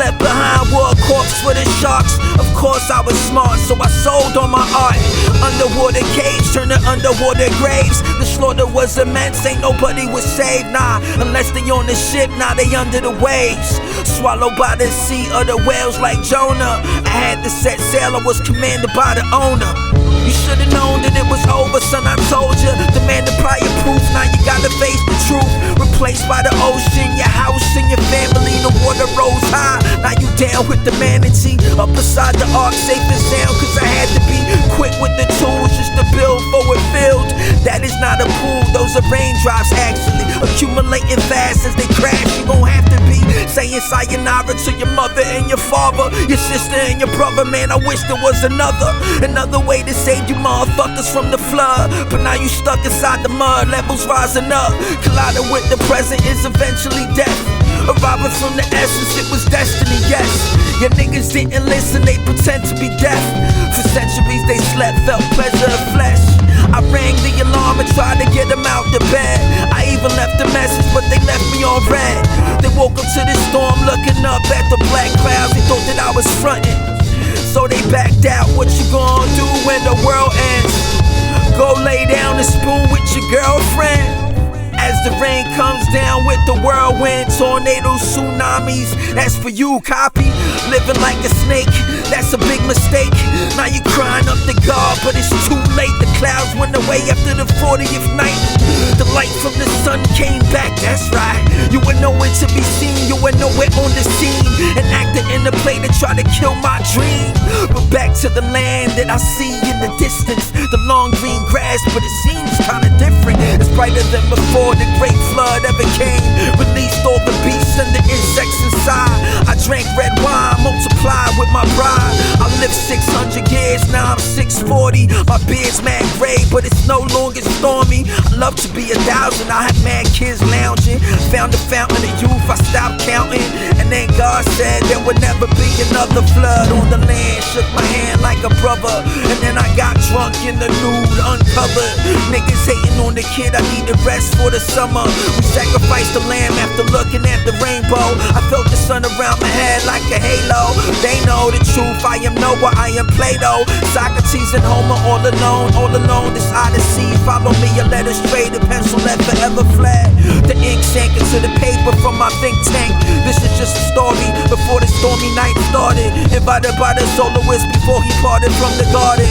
left behind were a corpse for the sharks. Of course I was smart, so I sold all my art. Underwater caves turned to underwater graves. The slaughter was immense, ain't nobody was saved, nah. Unless they on the ship, now they under the waves. Swallowed by the sea of the whales like Jonah. I had to set sail, I was commanded by the owner. You should've known that it was over, son, I told ya. Demanded prior proof, now you gotta face the truth. Replaced by the ocean, your house and your family. The water rose high, now you down with the manatee. Up beside the ark, safe and sound, cause I had to be quick with the tools just to build forward field. That is not a pool, those are raindrops actually. Accumulating fast as they crash, you gon' have to be saying sayonara to your mother and your father, your sister and your brother. Man, I wish there was another way to save you motherfuckers from the flood. But now you stuck inside the mud, levels rising up. Colliding with the present is eventually death. Arriving from the essence, it was destiny, yes. Your niggas didn't listen, they pretend to be deaf. For centuries they slept, felt pleasure of flesh. I rang the alarm and tried to get them out the bed. I even left a message, but they left me on red. They woke up to the storm, looking up at the black clouds. They thought that I was frontin', so they backed out. What you gonna do when the world ends? Go lay down and spoon with your girlfriend. As the rain comes down with the whirlwind, tornadoes, tsunamis, that's for you, copy. Living like a snake, that's a big mistake. Now you crying up to God, but it's too late. The clouds went away after the 40th night. The light from the sun came back, that's right. You were nowhere to be seen, you were nowhere on the scene. An actor in the play to try to kill my dream. But back to the land that I see in the distance. The long green grass, but it seems kinda different. It's brighter than before the great flood ever came. Released all the beasts and the insects inside. I drank red wine, multiplied with my bride. I lived 600 years, now I'm 640. My beard's mad gray, but it's no longer stormy. I love to be 1,000, I had mad kids lounging. Found the fountain of youth, I stopped counting. And then God said there would never be another flood on the land. Shook my hand like a brother, and then I got drunk in the nude, uncovered. Niggas hating on the kid, I need the rest for the summer. We sacrificed the lamb after looking at the rainbow. I felt the sun around my head like a halo. They know the truth, I am Noah, I am Plato. Socrates and Homer all alone, this odyssey. Follow me, I led astray, the pencil that forever fled. The ink sank into the paper from my think tank. This is just a story before the stormy night started. Invited by the soloist before he parted from the garden.